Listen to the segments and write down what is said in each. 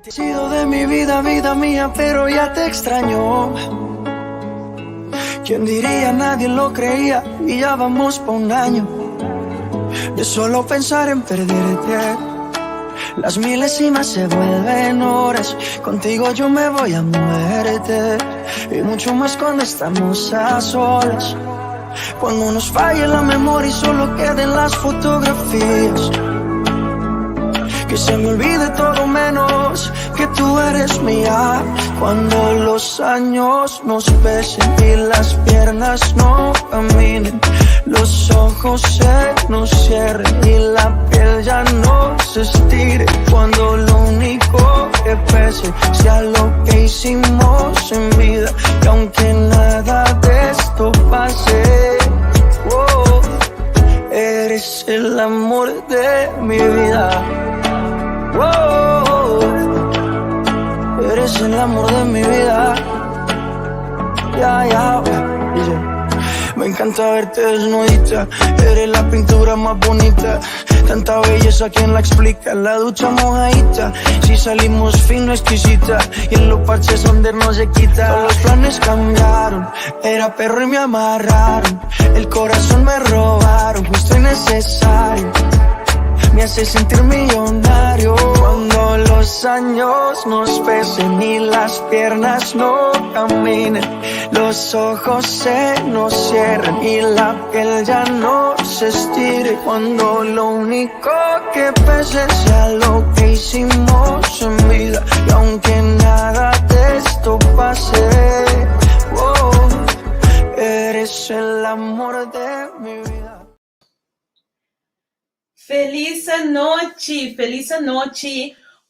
Has sido de mi vida, vida mía, pero ya te extraño. ¿Quién diría? Nadie lo creía y ya vamos por un año de solo pensar en perderte. Las milésimas se vuelven horas, contigo yo me voy a muerte. Y mucho más cuando estamos a solas, cuando nos falle la memoria y solo queden las fotografías. Que se me olvide todo menos que tú eres mía. Cuando los años nos pesen y las piernas no caminen, los ojos se nos cierren y la piel ya no se estire. Cuando lo único que pese sea lo que hicimos en vida, y aunque nada de esto pase, oh, eres el amor de mi vida. Oh, eres el amor de mi vida. Ya, me encanta verte desnudita. Eres la pintura más bonita. Tanta belleza, ¿quién la explica? La ducha mojadita, si salimos fino, exquisita. Y en los parches donde no se quita. Todos los planes cambiaron, era perro y me amarraron. El corazón me robaron, justo y necesario. Me hace sentir millonario. Cuando los años nos pesen y las piernas no caminen, los ojos se nos cierren y la piel ya no se estire. Cuando lo único que pese sea lo que hicimos en vida, y aunque nada de esto pase, oh, eres el amor de mi vida. Feliz noite,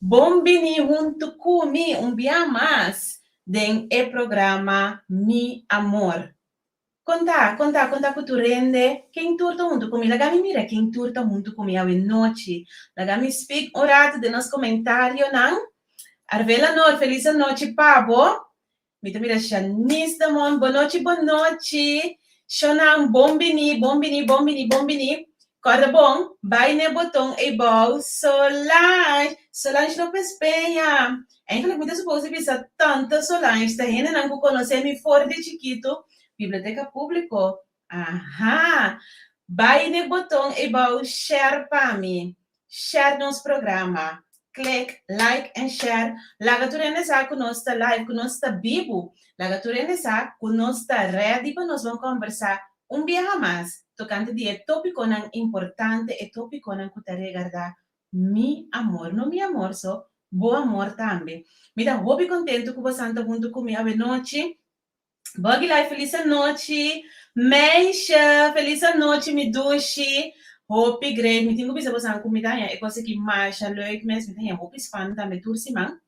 bom venir junto comigo dia mais do programa Mi Amor. Conta com tu rende, quem turta junto comigo, lagami mira quem turta junto comigo a noite, lagami speak um rato de nos comentário, não? Arvela Nor, feliz noite, Pabo. Mira, Shanice Damon, boa noite. Shonang, bom venir. Corda bom, vai no botão e bom, Solange Lopes Penha. Ainda muito suposto pensar tanta Solange, tá ainda não conhecer me fora de chiquito, biblioteca pública. Aham. Vai no botão e bom, share para mim. Share nosso programa. Click, like and share. Laga tu rende sa com nossa live, com nossa bibo. Laga tu rende sa com nossa rede para nós vamos conversar dia mais. Tocante de tópico nan importante e tópico nan que te regarda mi amor, no mi amor, so bo amor também. Me dá hobby contento que você anda junto comigo a noite. Bug life, feliz noite. Meisha, feliz noite, me duche. Hope great, me tenho que você anda comigo, é coisa que mais leuk mes, me tenho hope span também tursi man.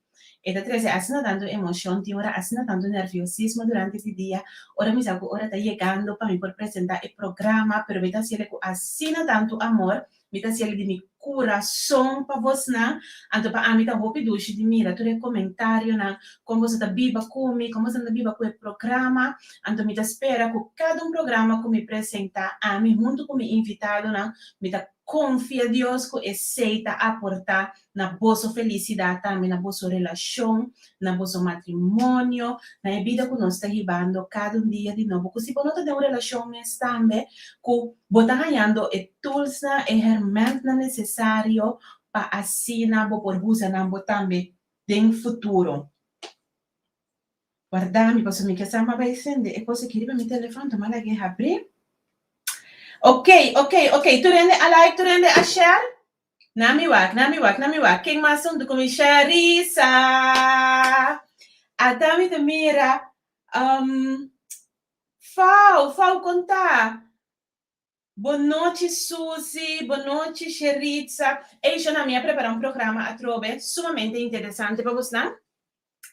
E da treze assina tanto emoção, tem hora assina tanto nerviosismo durante esse dia. Ora me saco, ora tá chegando para me por apresentar o programa, pero me tá se ele assina tanto amor, me tá se ele de mi coração para você, não? Anto para a mim tá hope duche de mira, tu comentário, não? Como você tá viva comigo, como você tá viva com o programa, anto me tá espera com cada programa que me apresentar a mim junto com me invitado, não? Me tá confia Deus que aceita aportar na vossa felicidade também, na vossa relação, na vosso matrimônio, na vida que nós estamos vivendo cada dia de novo. Porque se você não tem uma relação mais também, que você está ganhando tools e ferramentas necessárias para assim, por usar também no futuro. Guardami, posso me quedar mais bem, e posso querer meu telefone, tomar a guerra abrir? Ok. Tu rende a like, tu rende a share? Nami wak. Quem mais são do como Charissa? Adami de mira. Fau contar. Boa noite, Suzy. Boa noite, Charissa. E eu na minha preparar programa a trove sumamente interessante para você, não?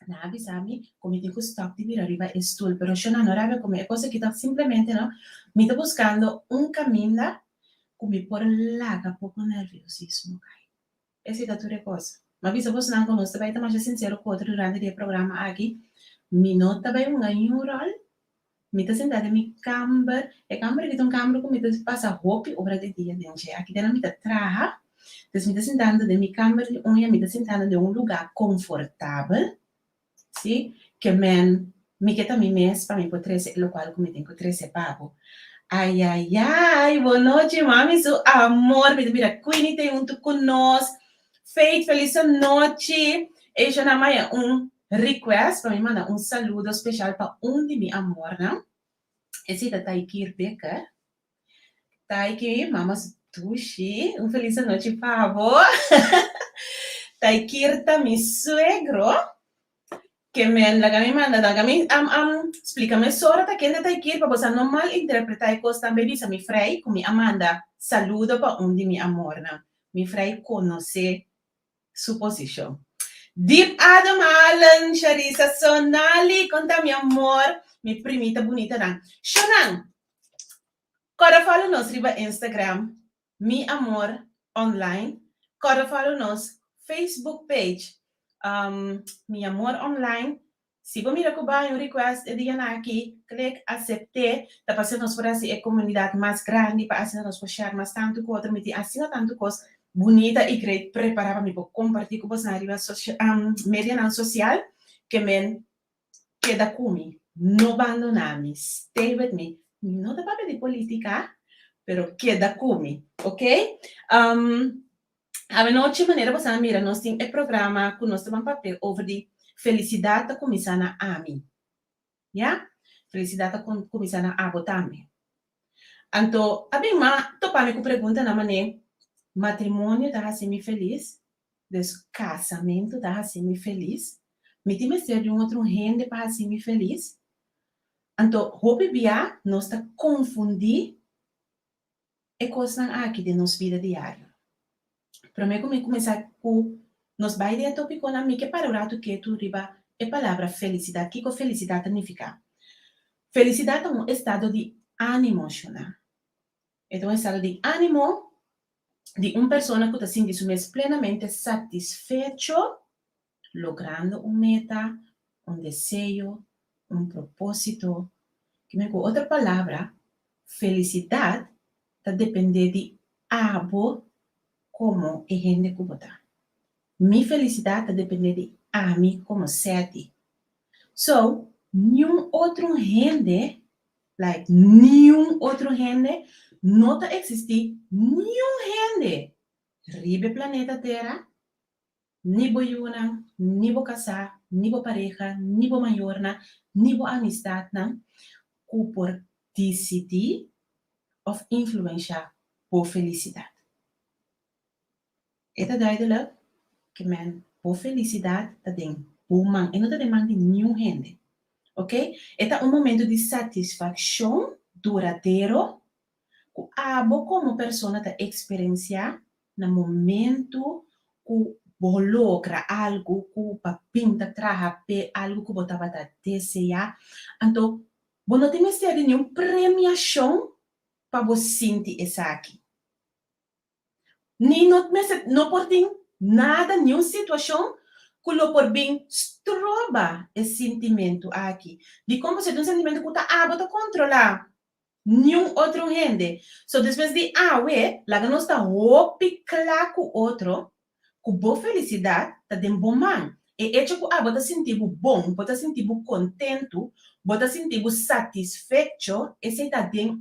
Nabi sabe, como tem que stop de vir arriba el stool, pero yo no rabe como é coisa que tá simplesmente, não? Me está buscando caminho como por laga pouco nerviosismo, cai. Essa é a tua coisa. Mas se você não conhece, vai estar mais sincero com outro durante o programa aqui. Me nota vai ganho rol. Me está sentada em minha câmera. É câmera que tem câmera como me está passa roupa obra de dia, gente. Aqui dentro me está traja. Então, me está sentando de minha câmara de unha, me está sentando de lugar confortável, sim? Que me que também mês para mim poder ser o qual como tenho que ser pago. Ai, ai, ai, boa noite, mami, seu amor, mira, Queenie tem junto conosco. Faith, feliz noite. Eu já na manhã request para me mandar saludo especial para de meu amor, né? Esse da Taikir Becker. Taikir, mamas tushi. Feliz noite, por favor. Taikir tá mi suegro. Que me manda, explícame sobre a quem está aqui, para você não mal interpretar e coisa também, diz a mi frei, como Amanda, saludo para de mi amor, né? Mi frei conhece sua posição. Deep Adam Allen, Charissa Sonali, conta mi amor, mi primita bonita, né? Shonan, quando falo nos riba Instagram, mi amor online, quando falo nos Facebook page, mi amor online. Se você mira que vai um request de aqui, clique aceitar, tá passando nos para a comunidade mais grande, para assim nós puxar mais tanto com outro, meter assim tanto coisa bonita e creio preparar para compartilhar com você na rede mídia social, que me queda comigo, não abandonar-me, stay with me, não dá para de política, pero queda comigo, ok? A noite maneira você mira, nós temos um programa que nós temos um papel over de felicidade está começando a mim, yeah? Felicidade está começando a botar também. Então, a bem mas topar com pergunta na maneira, matrimônio está assim feliz, casamento está assim feliz, me tem ser de outro rende para assim feliz. Então, hobby bia nós está confundir e coisas aqui de nossa vida diária. Para mim, começar com nos vai de tópico na mim que para o rato que tu riba é palavra felicidade. Que felicidade significa? Felicidade é estado de ânimo emocional. É estado de ânimo de uma pessoa que está se sentindo plenamente satisfecho, logrando uma meta, um desejo, um propósito. Que me outra palavra, felicidade está depende de algo como é gente que botar. Minha felicidade depende de a mim como sete. So, nenhum outro rende, nenhum outro rende, não está existir nenhum rende. Ribe planeta Terra, nem boiuna, nem bo casar, nem bo pareja, nem bo maiorna, nem bo amistade, que por decidir of influenciar por felicidade. É duidelijk que por felicidade está dentro man e não está demandando nenhum rende, ok? É momento de satisfação duradouro que abo como pessoa está experienciar no momento que você logra algo que papinta traja pe algo que você estava desejar. Então, você não tem que ter nenhuma premiação para você sentir isso aqui. Nem não pode nada, nenhuma situação que lo por bem troba esse sentimento aqui. De como se tem um sentimento que está controlar. Nenhum outro rende. So, depois de lá que nós está claro com o outro, com boa felicidade, está de bom man. E é que você sentir bom, você sentir contente, você sentir satisfeito, esse está de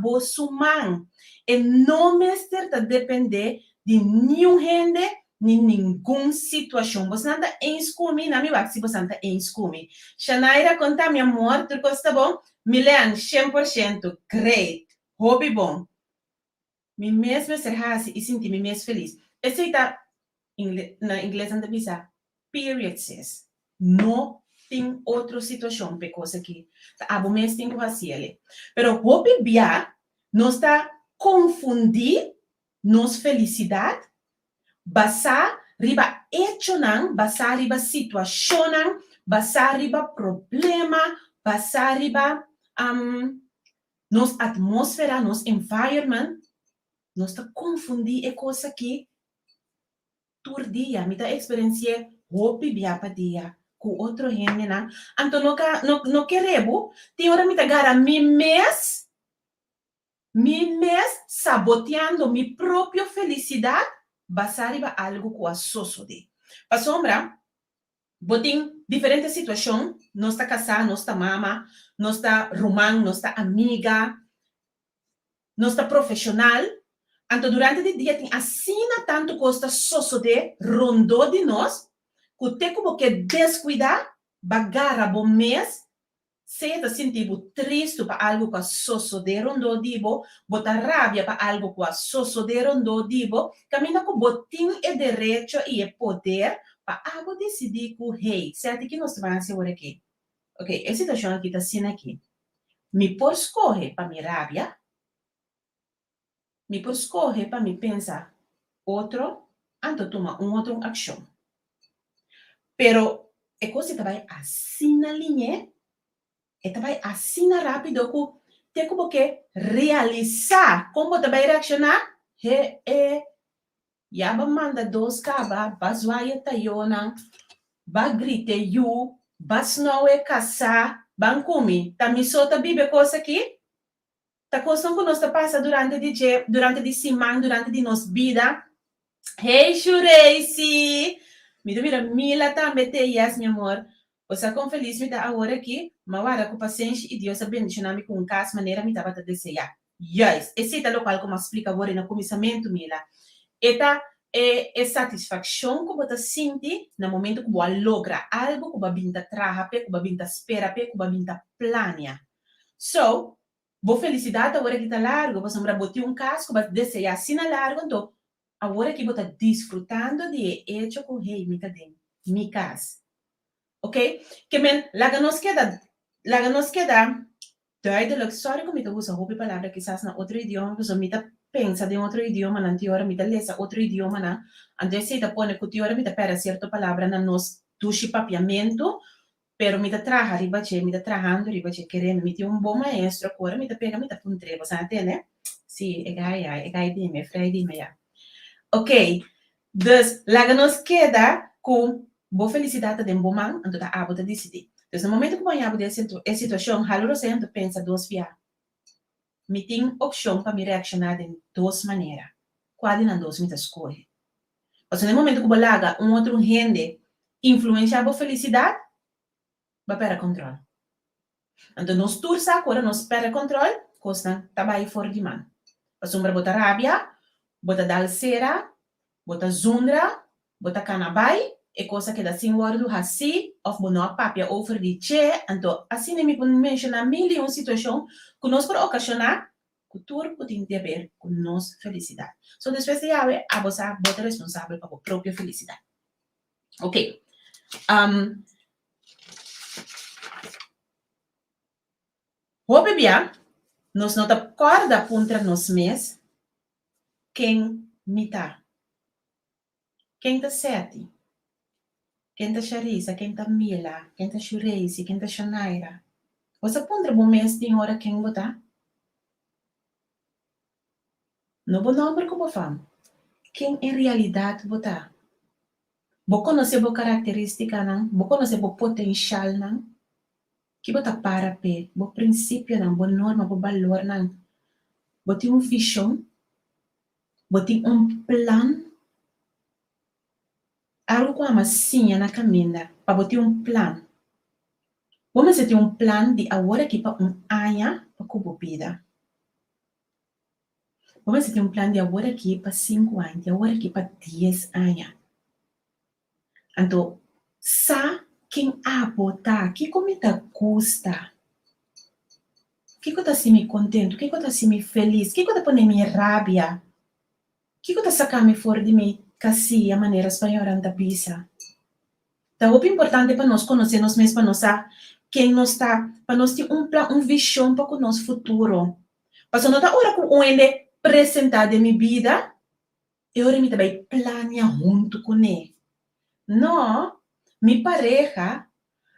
boa suman. E não me está depender de nenhum rende, nem nenhuma situação. Você não está em escumi, na minha se você não está em escumi. Shanaira, conta, meu amor, tudo está bom? Milean, 100%, great, hobby bom. Me mesmo ser assim e sentir me mesmo feliz. Esse está, na inglês, anda bisa, period says. Não tem outra situação, pe coisa que, abo mesmo tem que fazer ali. Pero hobby bia, não está confundir nos felicidade, basar riba hecho nan, basar riba situação nan, basar riba problema, basar riba nos atmosfera, nos environment, nos está confundir e coisa que tur dia, me está experienciar hopi biapa dia, com outro gente, né? Então, não queremos, tem hora me tá gara me mes saboteando minha própria felicidade, basar ba algo que a sucede. Para sombra, botem diferentes situações, nós está casada, nós está mama, nós está romã, nós está amiga, nós está profissional. Então, durante o dia, tem assim tanto coisa sucede, rondou de nós, que tem como que descuidar, bagar a bom mês, se está sentindo triste para algo que sucede, rondou de bo, botar rabia para algo que sucede, rondou de bo, caminha com botim e direito e poder, para algo decidir que, hey, certo que nós vamos fazer aqui. Ok, a situação aqui está sendo aqui. Me por escorrer para minha rabia, me por escorrer para me pensar outro, antes tomar outra ação. Pero, é coisa que vai assim na linha, vai assim rápido, que tem como que realizar como vai reaccionar, já manda dois cabas, bazuaia tayona, ba grite you, bas não é caçar, ban comi, tá me solta bibe coisa aqui, tá coisa que nós passa durante o dia, durante a semana, durante a nossa vida. Hey, Shuresi! Me duvida, Mila também tem yes, meu amor. Você com feliz me dá agora aqui, mas agora com paciência e Deus abençoe-me com casa maneira me dá para desejar. Yes, esse é o local como explica agora no começamento, Mila. Eta é satisfação que você sente no momento que você logra algo que você binta traja, que você binta espera, que você binta plania. So, boa felicidade agora que está largo, você vai botar caso que você deseja assim largo, então agora que você está desfrutando de hecho com rei, mi casa. Ok? Que men, laga nos queda, duidelijk, sorry que eu uso uma palavra quizás na outro idioma, porque eu pensa de outro idioma, na teoria, me lesa outro idioma, na, andei se da pone que teoria, me pera certa palavra na nos tushi papiamento, pero me traja riba che, me trajando riba che, querendo, me bom maestro, agora me pega, me puntre, você entende? Sim, é gai dime, frei dime, já. Ok, dus laga nos queda com boa felicidade de bom man, então a abo decidir. Então, no momento que eu abo dessa situação, haloro sempre pensa duas via. Me tem opção para me reaccionar de duas maneiras. Qual das duas me escolhe? Mas no momento que eu laga outro rende influencia a boa felicidade, vai perder controle. Então, nós tursa, agora nós perde controle, costa trabalho fora de mão. Mas sombra bota rabia, bota dalcera, bota zundra, bota canabai, é coisa que dá sem word assim, ou bono papia over de che, então assim me pode mencionar milhões de situações que nós por ocasionar, que tudo pode ter a ver com nossa felicidade. So, depois de aí, a você bota responsável para a própria felicidade. Ok. Hoje, bia, nós não acorda contra nós mesmos quem me tá. Quem está certo? Quem está Charissa, quem está Mila, quem está Shuresi, quem está Shanaira. Você pondra bom mês de hora quem botar? Não vou não porque eu falo. Quem em realidade botar? Vou conhecer a característica, não? Vou conhecer o potencial, não? Que botar para pé, o princípio, não? Boa norma, o valor, não? Vou ter visão, vou ter plano. Algo como assim na caminha, para ter plano. Vamos ter plano de agora que para ano para cubo vida. Vamos ter plano de agora aqui para 5 anos, de agora aqui para 10 anos. Então, sa quem botar, que como está custa? Que está se me contento? Que está se me feliz? Que está pondo minha rabia? Que está sacando fora de mim? Cassia, maneiras para orar da pizza. Então, o importante para nós conhecer nós mesmos, para nós saber quem nós está, para nós ter plano, visão para o nosso futuro. Para nós não está hora com ele apresentar de minha vida, eu me também planear junto com ele. Não, minha pareja,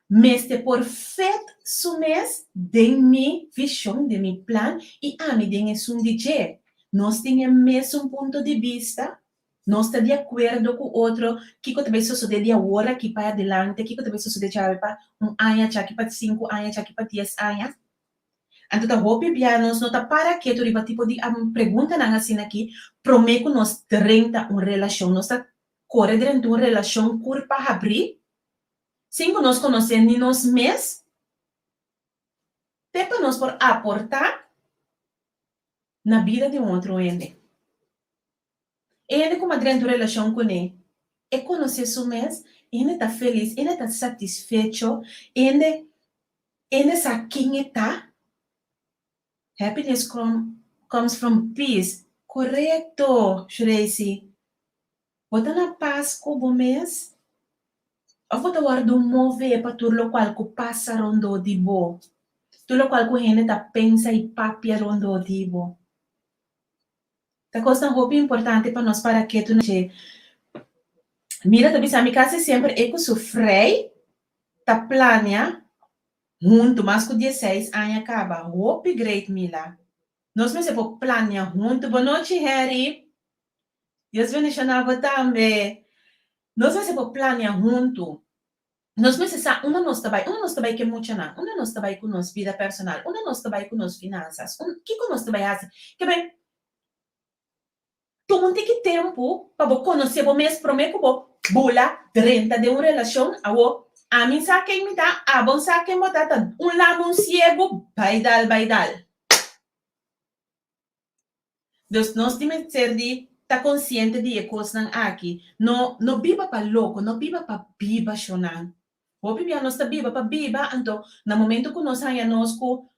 mestre perfeito sumês de minha visão, de meu plano, e a mim tem esse DJ. Nós temos o mesmo ponto de vista, nós estamos de acordo com o outro, que também sucede de agora, que para adelante, que também sucede para ano, aqui para 5 anos, aqui para 10 anos. Então, tá hopi pianos, não tá para que tu riba tipo de pergunta na assim aqui, prometo nós 30 uma relação, nós tá corre dentro de uma relação curpa abrir, sem nós conhecer nem nós mesmos, até para nós por aportar na vida de um outro ende. Ende como dentro de uma relação com ele, é conhecer su mesmo, ele tá feliz, ele tá satisfeito, ele sabe quem está. Happiness comes from peace. Correto, Shreisi. Bota na paz com o mês. Ou bota guarda mover para tudo o qual que passa rondo de bo. Tudo o qual que gente tá pensa e papia rondo de bo. Tá coisa roupa importante para nós para que tu não che. Mira, também sabe que sempre é que sofrei, tá plania, junto, mas com 16 anos acaba. Roupa great, Mila. Nós mesmo por plania junto. Boa noite, Harry. Deus bendicionava também. Nós mesmo por plania junto. Nós precisamos, uma nós trabalha que muito não, uma nós trabalha com nossa vida personal, uma nós trabalha com nossas finanças, que nós trabalha que bem, tu não tem que tempo para conhecer o mês prometo bo bula renta de uma relação a mim sabe quem me dá, a bom sabe quem me dá, lamon ciego, vai dar. Então, nós temos que ser de tá consciente de coisas aqui, não biba para louco, não biba para biba chonan. O bibia nós tá biba para biba, então, no momento que nós há com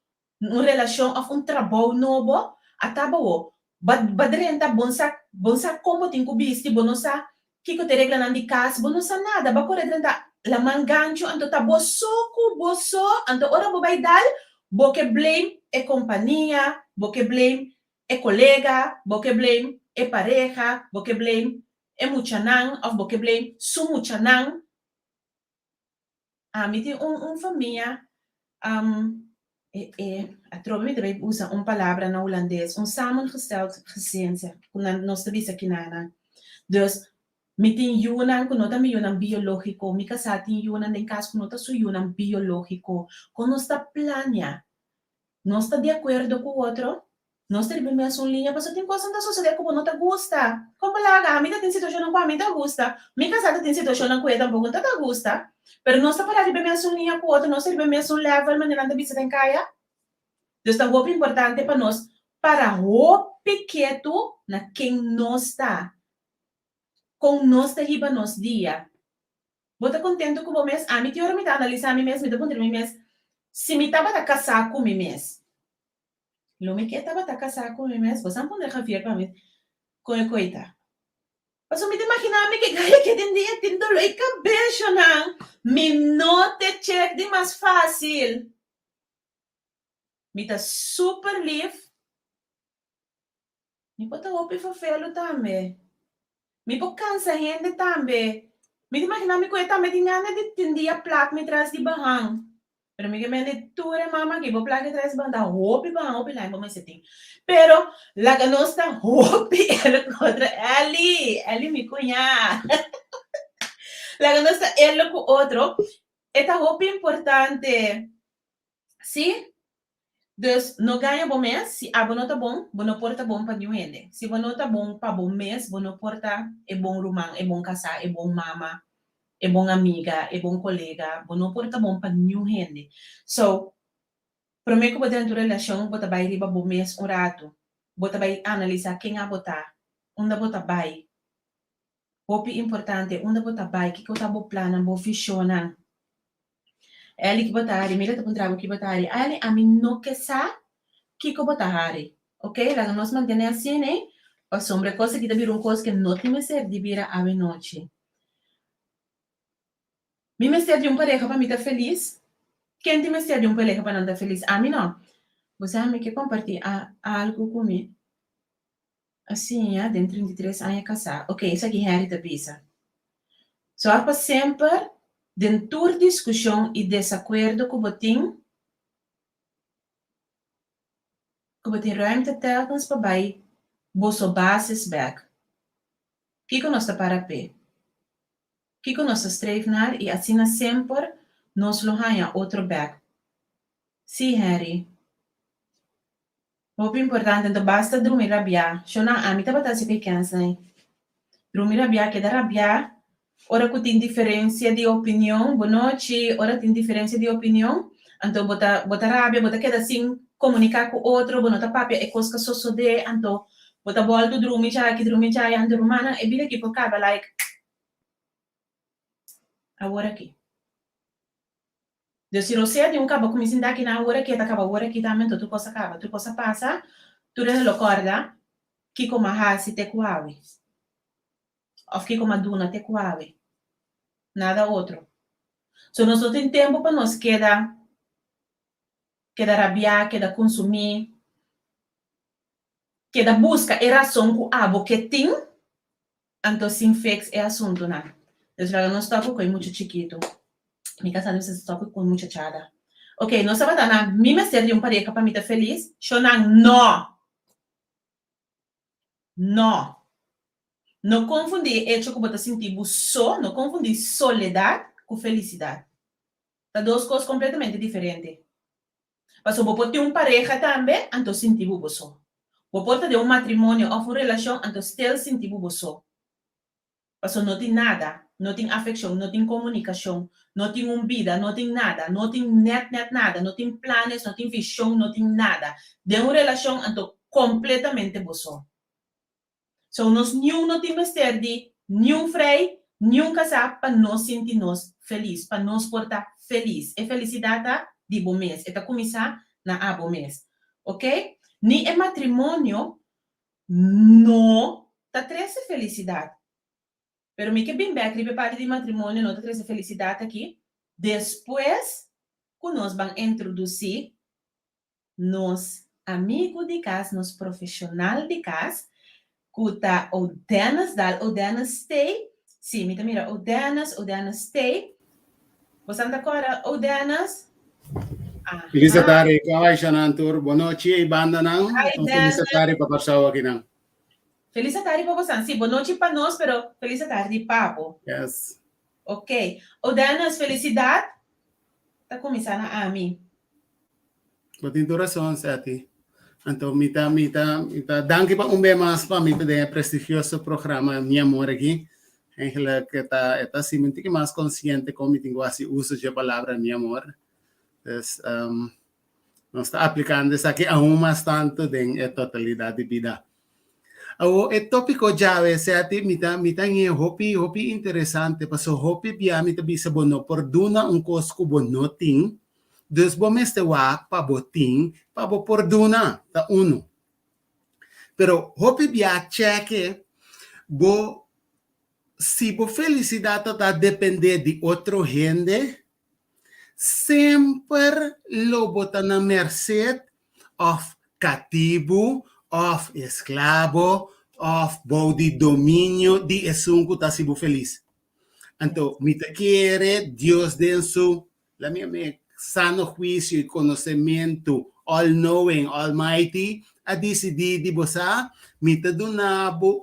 uma relação ou trabalho novo, ataba o, badrenta bom sa como tem que bisti, bom não sa, que te regla na de casa, bom não sa nada, ba corre drenta la mangancho, então tá boso, então ora bo vai dar, bo que blame é companhia, bo que blame é colega, bo que blame é pareja, bo que blame é muchanan, ou bo que blame su muchanan. Me tem família, atrobamente também usa uma palavra na holandês, samengesteld gezin, nós temos aqui na. Dus, me tem yunan, que não tá yunan biológico, me casar tem yunan, em caso que não tá su yunan biológico, quando nós tá plania, nós tá de acordo com o outro, nós temos uma linha, mas tem coisa que sucede como não te gusta. Como lá, a mim tem situação que a mim te gusta, me casada tem situação que tampoco não te gusta, pero nós tá para temos uma linha com o outro, nós temos um level, maneira de visitar em caia. Então, é muito importante para nós, para o pequeno na quem nós está, com nós está riba nos dia. Vou estar contente com o mês, a mim te ora me dá analisar a mim mesmo, me dá ponto mim mesmo, se me tava a casar com mim mesmo. Lo me que estava a casar com mim mesmo, você não pode refiar para mim, com a coita. Mas eu me imaginar que ganha que tem dia, tem dor e cabelo, não. Me não te check de mais fácil. Me tá super live. Me pode ouvir fofelo também. Me pode cansar gente também. Me imaginar que eu também tinha de tendia placa me traz de barrão. Pero me que ture mama que vou placa traz banda hopi barrão hopi lá, vamos dizer. Pero la que não está hopi ela contra Eli me conhece. La que não está ela com outro. Esta hopi importante. Sim? Dus, não ganha bom mês, se a não tá bom, não porta bom para nenhum ele. Se não tá bom para bom mês, não porta é bom romã, é bom casar, é bom mama, é bom amiga, é bom colega, não porta bom para nenhum ele. So, prometo que dentro da relação, você vai riba bom mês um rato, você vai analisar quem a botar, onde você vai. O importante, onde você vai, que você vai planar, vai funcionar. Ali que botari, mira te puntravo que botari, ali a mim não quer sa que botari, ok? Lá nós mantém assim, né? A sombra coisa que deve coisa que não tem ser de vira a noite. Me mestre de pareja para mim tá feliz. Quem tem mestre de pareja para não tá feliz? A mim não. Você a mim que compartilhar algo comigo. Assim, dentro de 33 anos casar. Ok, isso aqui é a Rita Pisa. Só para sempre dentro de discussão e desacordo que você ruimte telkens voorbij, boso basis back. Kiko nos para pé. Kiko nos streef naar e assim sempre nos lo haya outro back. Sim, Harry. Muito importante, então basta dormir rabiar. Eu não amo, tá batendo pequenas, né? Dormir rabiar, que dá rabiar. Ora que tem diferença de opinião, boa noite, ora tem diferença de opinião. Então, bota rabia, bota queda assim, comunicar com o outro, boa noite, papi, é coisa que só de, então, bota bola do dormir já, que dormir já, ando romana, e vira aqui por caba, like, agora aqui. Deus, se você de um cabo começando aqui na hora que tá acaba, hora que também, tu coisa acaba, tu coisa passa, tu recorda, que como a hasi te kuawe, ou que como a duna te kuawe, nada outro. So, nós não tem tempo para nós queda rabiar, queda consumir, queda busca a razão que abo que tem, então sim fix é assunto, né? Então, não estou com muito chiquito. Me casando, você está com muita chada. Ok, nós estamos na minha ser de um pareja para mim tá feliz, chonan não. Não. Não confundir hecho que você sentir só, não confundir soledade com felicidade. Tá duas coisas completamente diferentes. Mas se você tem uma pareja também, então sentir só. Se você tem um matrimônio ou uma relação, então still sentir só. Mas não tem nada, não tem afeição, não tem comunicação, não tem uma vida, não tem nada, não tem net nada, não tem planos, não tem visão, não tem nada. De uma relação, então completamente só. So, nós não temos que ter de nenhum freio, nenhum casar para nós sentir-nos felizes, para nós portar feliz. E felicidade de bom mês. É começar na bom mês. Ok? Nem é matrimônio, não está trazendo felicidade. Pero me que bem bem, que parte de matrimônio não está trazendo felicidade aqui. Depois, que nós vamos introduzir nos amigos de casa, nos profissionais de casa, kuta ordenas dal ordenas stay. Sim, mira, ordenas stay. Você anda agora, ordenas? Feliz tarde, kawai siya ng tour. Boa noite, banda ng. Feliz tarde, papasawa kinang. Feliz tarde para você. Sim, boa noite para nós, pero feliz tarde, papo. Yes. Ok. Ordenas, felicidade. Tá começando a mim. Boa razão, Sati. Então, mita, danke pa mas pa, mita de prestigioso programa, mi amor aqui. Eigenlijk, eta simenti que mais consciente como tenho assim uso de palavra mi amor. Pues, nós está aplicando isso aqui aún mais tanto em totalidade de vida. O tópico jave Sati, mita nge hopi interessante, paso hopi bia mita bisa bono por duna cosco bono ting. Dus bo meste wak pa boting, pa bo por duna, ta uno. Pero hopi bia cheque, bo si bo felicidade tá depender de outro gente, sempre lo bota na merced of cativo, of esclavo, of bo de domínio de esunco tá si bo feliz. Então, mita quiere Dios denso, la minha sano juicio y conocimiento, all-knowing, almighty, a decidir de você, mita donabo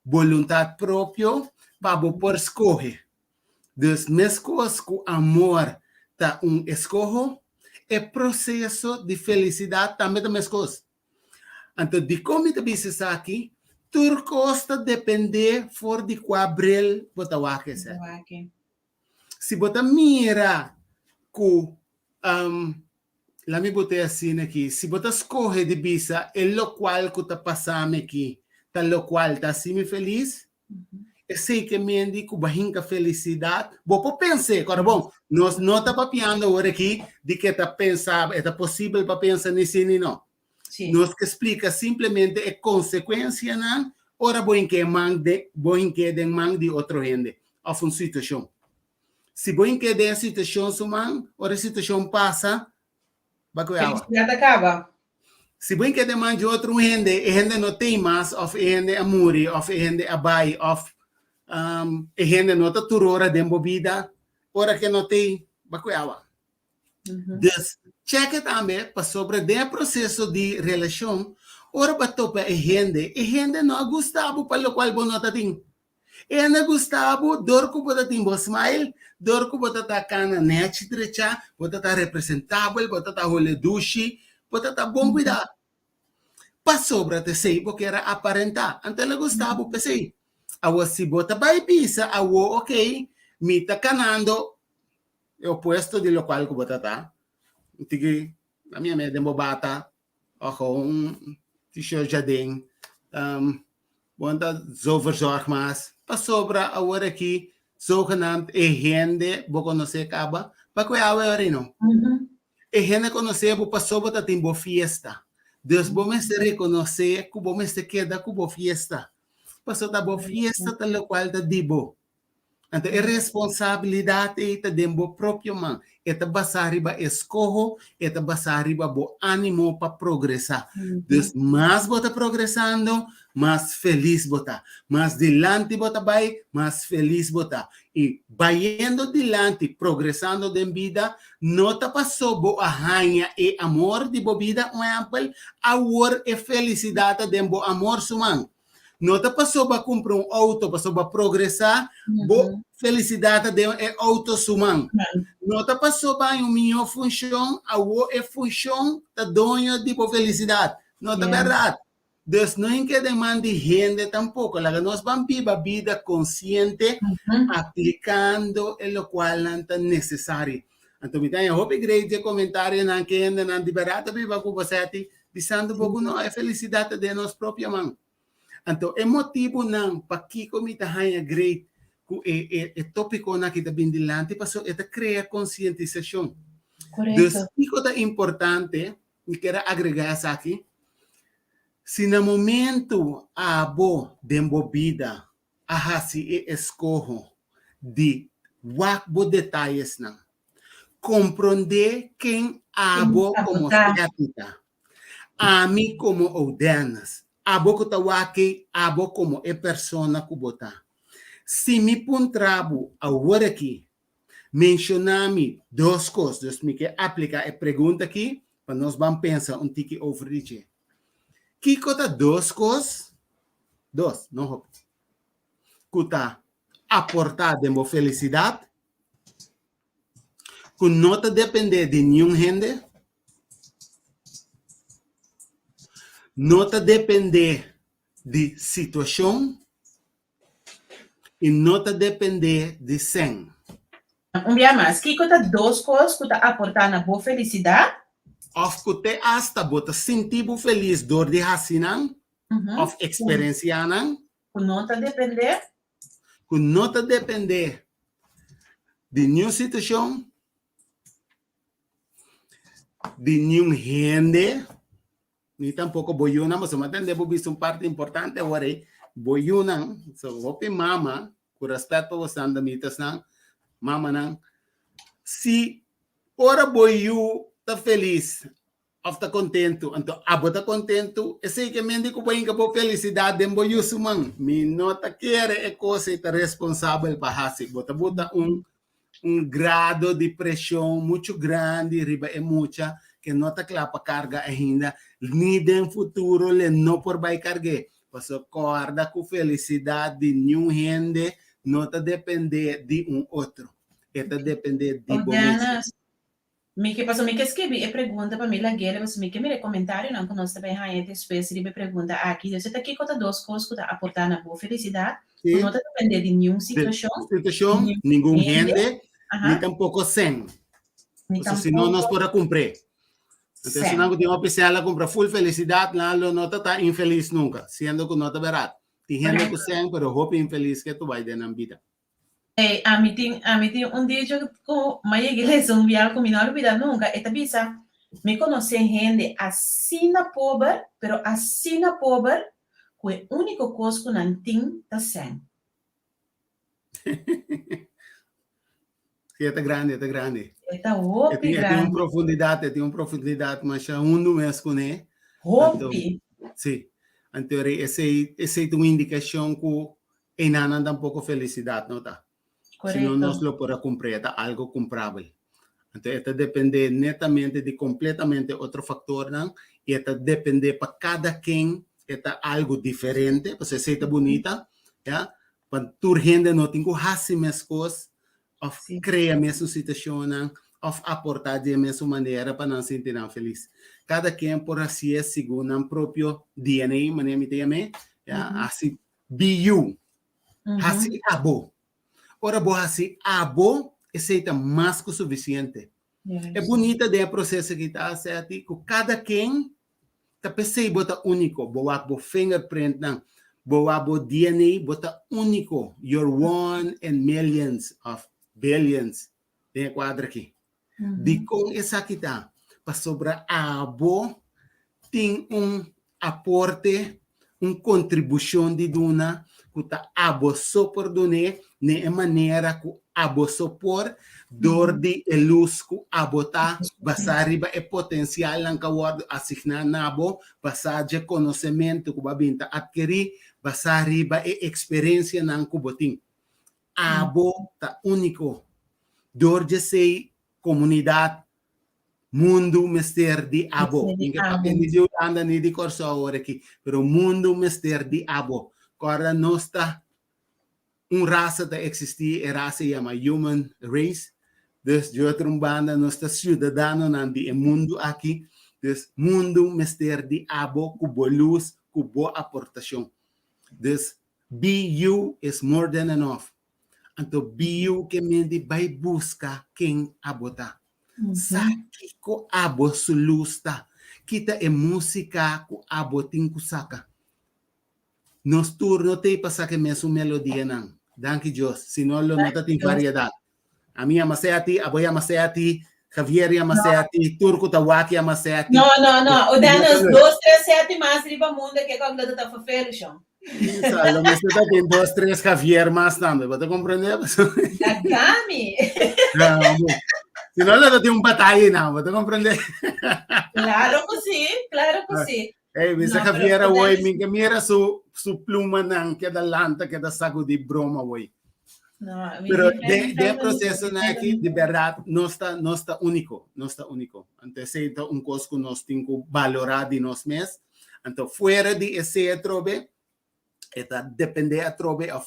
voluntad propio, para por escoger. Dus, mescos com amor, tá escojo, é processo de felicidade também da mescos. Então, de como te dices aqui, tur costa depender for de quabril botawake sa. Se bota mira ku la mi botei assim aqui, se bota escorre de bisa, é lo qual que tá passando aqui, tá lo qual tá assim feliz, eu sei que me indico bahinka felicidade, vou pensar, agora bom, nós não tá papiando agora aqui, de que tá pensando, é possível para pensar nisso e não. Sim. Nós que explica simplesmente é consequência, não? Ora vou em que man de outro gente, ou uma situação. Se vou em que de situação suman, ora a situação passa, felicidade acaba. Se vou em que de man de outro gente, e gente não tem mais, ou gente amuri, ou gente abai, ou gente não tá turora de vida, ora que não tem, bacuiawa. Dus, cheque também para sobre o processo de relação, ora bato para a gente não gostava para o qual você não tem. E não gostava, dorco para ter um smile, dorco para ter cana net direita, para ter representável, para ter role duche, para ter bom cuidado. sobra te sei porque era aparentar. Ante le gustava pe sei. Awo si bota vai pisa, awo ok, mi ta canando é o opuesto de lo qual que bota tá. Tigi, a minha me demo bata, ako t-shirt jardim, bonta zo verzorg mas, pa sobra agora aqui, zogenaamd e gente, bo conhecer acaba, pa que awe orino. E gente conhecer bo pa sobra ta timbo fiesta. Deus bo me se reconhecer, ku bo me se queda ku bo fiesta. Paso ta bo fiesta ta lo qual ta dibo. Então, é responsabilidade ita dembo próprio man. Eta basari ba escojo, eta basari ba bo ânimo para progressar. Deus, mais bota progressando, mais feliz bota. Mais dilante bota vai, mais feliz bota. E indo dilante, progressando de vida, nota passou bo arranha e amor de bo vida, um exemplo, amor e felicidade de bo amor suman. Nota passou para comprar auto, passou para progressar, boa felicidade de auto suman. Nota passou para minha função, a função da dona de boa felicidade. Nota verdade. Deus não quer demandar de gente tampouco. Nós vamos viver a vida consciente, aplicando o qual não é necessário. Então, eu hope igreja comentário na que ainda não liberada viva com você, dizendo pouco não é felicidade de nós própria mão. Então, é motivo não para que comita hanya great é tópico na que está bem dilante, passou é criar conscientização. Correto. Então, é importante, e quero agregar isso aqui, se no momento a bo vida, a se escorro de wakbo detalhes não, compreender quem a bo como ética, a mim como ordenas, abo que tawaki, abo como é persona kubota. Se me puntrabo agora aqui, mencionar-me duas coisas, me quer aplicar a pergunta aqui, para nós vamos pensar um tique over isso. Que cota duas coisas? Dois, não. Cota aportar de uma felicidade, que não te depender de nenhum gente, não te depender de situação e não te depender de sem. Um dia mais, que conta duas coisas que aportar na boa felicidade? Of que te hasta bota sentir feliz dor de racinan, of experiencianan. Que não te depender? Que não te depender de nenhuma situação, de nenhum gente, ni tampoco boyuna, mas eu entendo que visto parte importante agora boyuna, so hope mama, com respeito aos andamitas não, mama não, se ora boyu tá feliz, ou tá contento, então abo tá contento, eu sei que mendi que boinha por felicidade de boyu sumang, me nota quer é coisa tá responsável para hasi, bota grado de pressão muito grande, riba é muita, que não está clara para carga ainda, nem no futuro, não por vai carregar. Você acorda com felicidade de nenhum gente, não está depender de outro, está depender de você. Me que passou, me que escrevi a pergunta para mim, lagueira, você me que me comentário, não, que nós também aí depois de pergunta aqui, você está aqui com duas coisas que aportar na boa felicidade, não está depender de nenhuma situação, nenhum gente, nem tampouco sem. Senão nós podemos cumprir. Então, se não tem uma pessoa que compra full felicidade, não está infeliz nunca, sendo que não está verdade. Tem gente que sem, mas hope infeliz que tu vai ter na vida. A mim tem dia que a igreja não viaja comigo, não olvida nunca, esta bisa, me conhece gente assim na pobre, pero assim na pobre, que a única coisa que não tem está sem. Sí, está grande, está grande. Está grande. Tem uma profundidade, mas não mesmo com ele. Hope. Sim. Então, essa é uma indicação que ainda não dá um pouco felicidade, não tá? Correto. Senão nós não podemos comprar, é algo comprável. Então, isso depende netamente de completamente outro fator, não? E isso depende para cada quem, é algo diferente, você seja bonita, já? Para tu gente não tem que fazer as coisas, ou cria a mesma situação, of aportar de mesma maneira para não se sentir feliz. Cada quem por assim é segundo o próprio DNA, maneira me também, assim, be you, assim, abo. Ora, bo assim, abo, esse é mais que o suficiente. É bonita de processo que está certo, que cada quem tá percebe bota único, boa bo fingerprint não, boa bo DNA bota único, you're one in millions of billions. Tem quadro aqui. De com essa aqui tá, para sobrar abo tem aporte, contribuição de duna, que tá abo só por dune, ne maneira que abo só por dor de luz que abo tá, basar riba é potencial lang kaward asignar nabo, basar de conhecimento que babinta adquirir, basar riba é experiência nang kuboting. Abo tá único. Dor de ser comunidade mundo mister de abo. Ninguém papel ni de anda ni de corso agora aqui, pero mundo mister de abo. Agora nós está raça de existir, a raça chama human race. Dus de outra banda nós está cidadano nan de mundo aqui. Dus mundo mister de abo, cubo luz, cubo aportação. Dus be you is more than enough. Então be you que mente vai buscar quem abota. Saki ko abo sulusta. Kita é música ko abo tinku saka. Nos turno te pasa que me su melodia nang. Danke Dios. Si no lo nota tem variedade. A minha maseati, a boia maseati, Javier maseati, Turco Tawaki maseati. No. O danos 2, 3, 7 mais riba mundo que como da tá fafelo chão. Lo me está tem 2, 3 Javier mais também. Você compreende? Gami. Se não, ela tem batalha, não. Você compreende? Claro que sim. Bisa Javier, hoy, minha mira su pluma nang que da lanta, que da saco de broma, hoy. Pero de processo aqui, de verdade, não está único. Antes, então, coisa que nós temos que valorar de nós mesmos. Então, fora de esse trobe, depende a trobe, é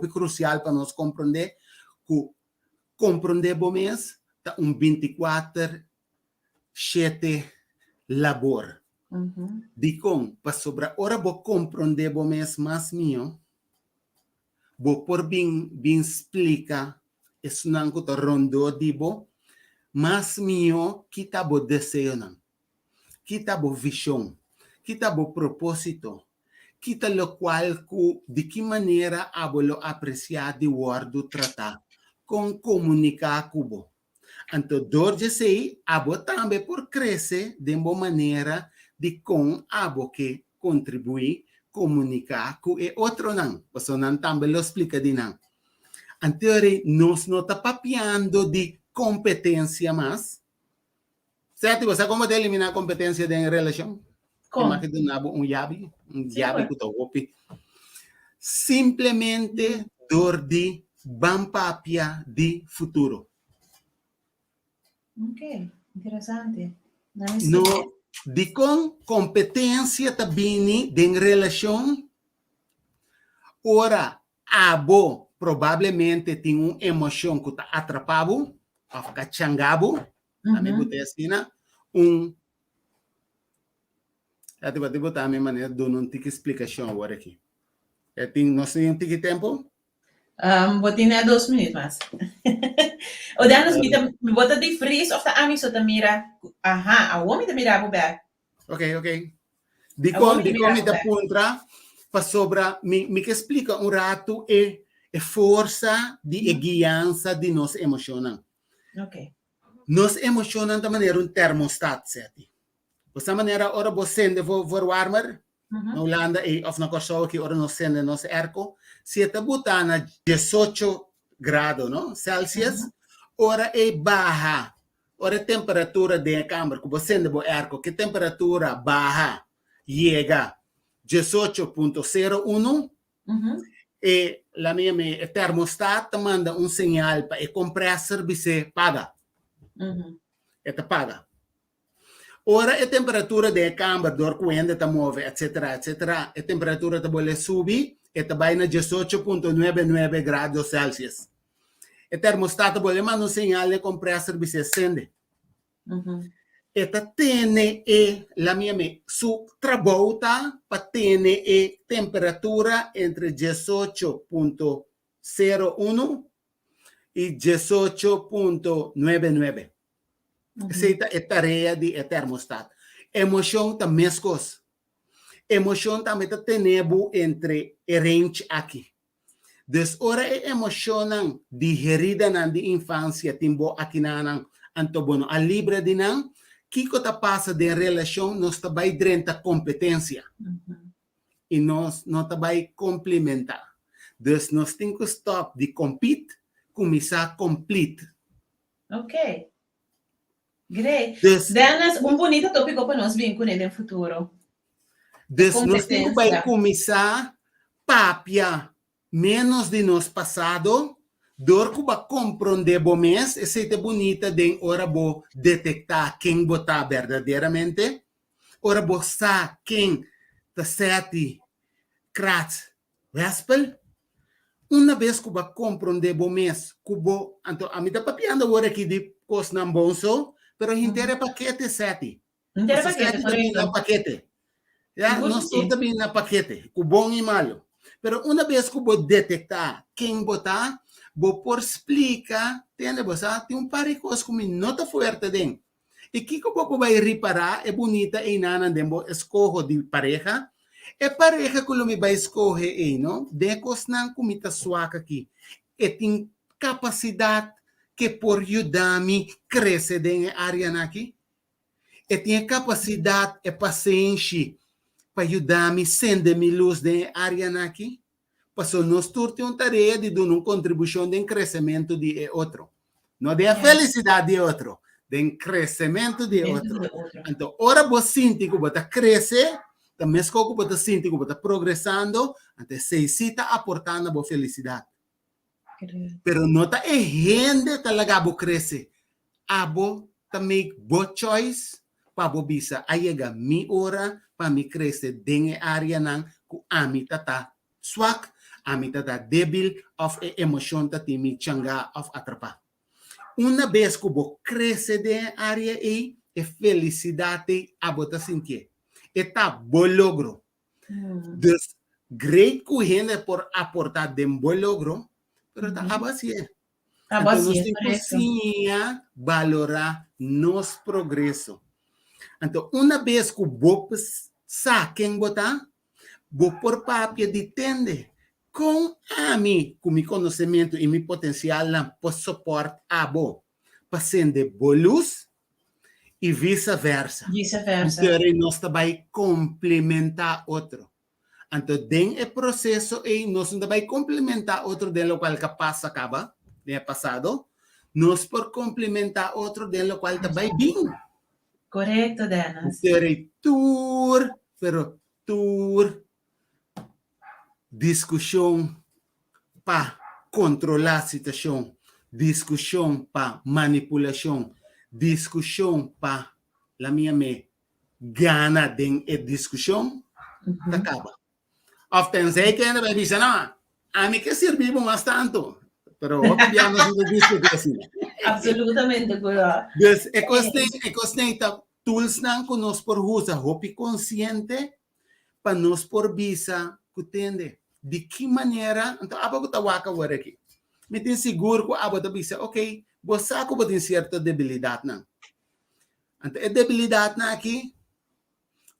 crucial para nós compreender que compreender bom mês, tá 24/7 labor. De com, para sobrar, ora vou compreender bom mês mais meu, vou por bem explica, isso não que rondo dibo, mas meu, que tá bo desejo não, que tá bo visão, que tá bo propósito, que tá lo qual, de que maneira abolo apreciar de word tratar, com comunicar cubo. Então, dor de sei, abo também por crescer de uma maneira de com abo que contribui, comunicar com e outro não. Você não também lo explica de não. Anterior, nós não está papiando de competência mais. Certo? Você como de eliminar a competência de relação? Como que do nabo yabi que tô opi. Simplesmente dor de bampapia de futuro. Ok, interessante. No, de com competência também de relação, ora, abo provavelmente tem uma emoção que está atrapado, a ficar changabo, também botar assim, eu vou botar a minha maneira de não ter explicação agora aqui. Nós temos tempo? Vou ter 2 minutos mais. O danos me bota de fris of the ami so ta mira. Aha, a homem ta mira po ba? Ok. De como da puntra para sobra me que explica rato força de guiança de nos emocionam. Ok. Nos emocionam da maneira termostato, certo? Dessa maneira, ora você sende voor warmer, na Holanda of na Kosovo que ora nos sende nos erco, se está botando a 18 graus, no? Celsius, ora é baixa. Ora a temperatura da câmara, que você sende o erco, que temperatura baixa chega 18.01 e la minha termostato manda sinal para o compressor você paga. Eta paga. Ora a temperatura da câmara, dor quando está move, etc. A temperatura está boleh subir, eta vai na 18.99 graus Celsius. O termostato pode mandar um sinal de compressor que se acende. Esta tiene la minha su trabalha para ter temperatura entre 18.01 e 18.99. Essa é a tarefa de termostato. Emoção também é coisa. Emoção também está tendo entre range aqui. Des ora emoção digerida na de infância timbo aqui na antobono a libre de nan que está passa de relação nós está vai drenta competência e nós não está vai complementar. Des nós temos que stop de compete começar a complete. Ok. Great. Des Dennis, bonito tópico para nós vir com ele no futuro. nós temos que vai começar papia menos de nós passado. Dor que vai compreender bom mês, essa é bonita de hora vou detectar quem botar verdadeiramente, hora vou saber quem está sete kratz vespel. Uma vez que vai compreender bom mês, cubo, então a mim está papiando agora aqui de coisa não bom só, pero inteira paquete sete. Inteira paquete, também na paquete. Já nós também na paquete, com bom e malo. Pero uma vez que vou detectar quem botar vou por explicar, tem par de coisas que não está forte dentro. E que eu vai reparar, é bonita e nana dembo escojo de pareja, é pareja que me vai escolher, não? De coisas não comita suaca aqui. E tem capacidade que por ajudar-me crescer dentro da área aqui. E tem capacidade e paciência para ajudar-me acender-me luz dentro da área aqui. Passou nós turte uma tarefa de dar uma contribuição de crescimento de outro. Não de felicidade de outro, de crescimento de outro. Então, ora você sente que você cresce, também que você sente que você está progressando, então você está aportando a felicidade. Pero não está errando talaga você crescer. Abo também boa choice para você bisa ayega mi hora para me crescer dentro da área nan ku ami tata swak. A mim está débil of emoção tá me changa of atrapar. Uma vez que você cresce de área aí, é felicidade a você sentir. Está bom logro. Des great que gente por aportar de bom logro, pero está abacia. Então nós temos que valorar nosso progresso. Então uma vez que você sabe quem botar, você por papel de tende. Com a mim, com meu conhecimento e meu potencial, posso suportar a bo, passando boa luz e vice-versa. Vice-versa. Então, nós também complementar outro. Então, dentro do processo, nós também complementar outro dentro do qual capaz acaba, no passado, nós por complementar outro dentro do qual também bem. Correto, Dennis. Então, tour, discussão para controlar a situação, discussão para manipulação, discussão para a minha gana de discussão, acaba. Often sei que ainda vai dizer, não, a mim que servimos mais tanto, pero já não se discute assim. Absolutamente, correto. É questão de tools não que nós por usar, hopi consciente, para nós por visa, que tende. De que maneira, então, aba ko tawaka agora aqui. Me tem seguro que aba ta bisa, ok, você sabe que tem certa debilidade não. Então, a debilidade não aqui,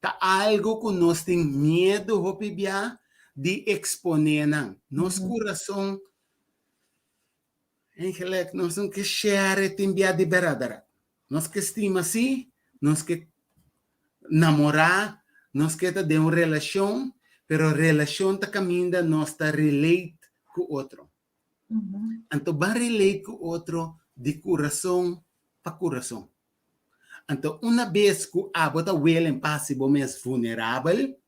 tá algo que nós tem medo, hopibia, de exponer não. Nosso coração, engelek, nós não que share timbia de beradara. Nós que estima assim, nós que namorar, nós que ter uma relação, pero a relação está caminhando, nós está relate com o outro. Então, vai relate com o outro de coração para coração. Então, uma vez que a bota well em passivo mais vulnerável,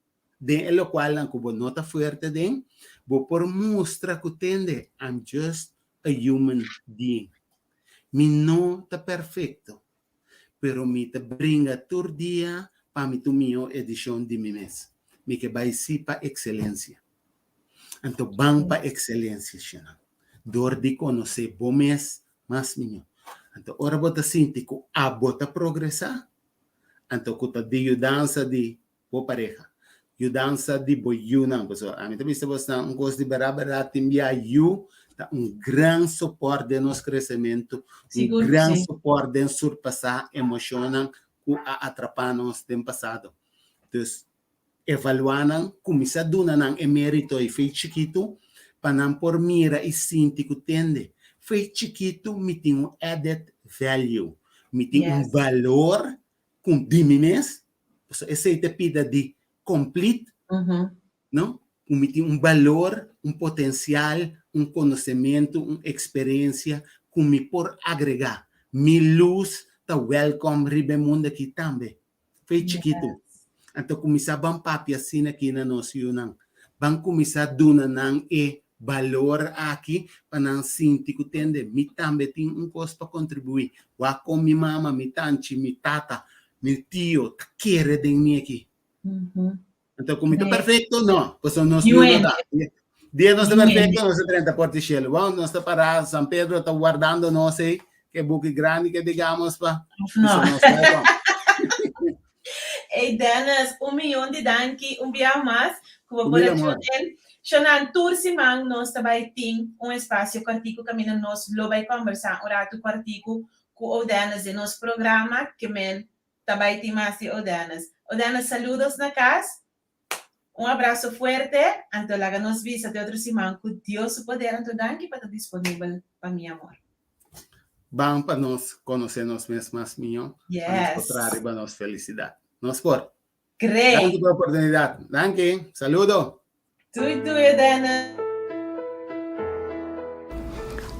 de lo qual não cubo nota forte den, vou por mostrar que tende, I'm just a human being. Mi não está perfeito, pero me te brinca todo dia para me tu minha edição de mim mesmo. Me que vai ser para excelência. Então, bang para excelência, Xana. door de conhecer bom mês, mas minha. Então, ora bota sinti que a bota progressa, então que tá de dança de boa pareja, dança de boiuna, pessoal. A mim também se você um gosto de barabara, timbia tá grande suporte de nosso crescimento, Seguro que grande sim. suporte de surpassar emocional que atrapar nos tem passado. Então, evaluanan, começar a dar emérito e fez chiquito, para não por mira e sentir que tende. Fez chiquito, me tem added value, me tem valor com diminues. Essa é a pida de complete, não? Me tem valor, potencial, conhecimento, experiência, que me por agregar. Me luz, tá welcome, ribe mundo aqui também. Fez chiquito. Então, começar a papi assim aqui na nossa unang. Vamos começar a dar valor aqui para não sentir que tende. Me também tem coisa para contribuir. Wa com minha mama, minha tante, minha tata, meu tio, quer de mim aqui. Então, como está perfeito, não. Pois nós dia não está perfeito, nós está 30 portichelo. Vamos, nós está para São Pedro, está guardando, não sei, que buque grande que digamos para. Não. Hey Dennis, 1 milhão de danki, dia mais, que vou por aqui. Shonan tour simang nós também tem espaço quartico caminho nós lo vai conversar orato quartico com o Dennis de nosso programa que men também tem mais o Dennis. O Dennis, saludos na casa. Abraço forte. Então lá nos visa de outro simang que Deus poder então danki para estar disponível para mi amor. Vamos para nós conhecer nós mesmos, minho. Para nós encontrar a nossa felicidade. Nos por. Great. Gracias por la oportunidad. Danke. Saludo. Tudo, Dana.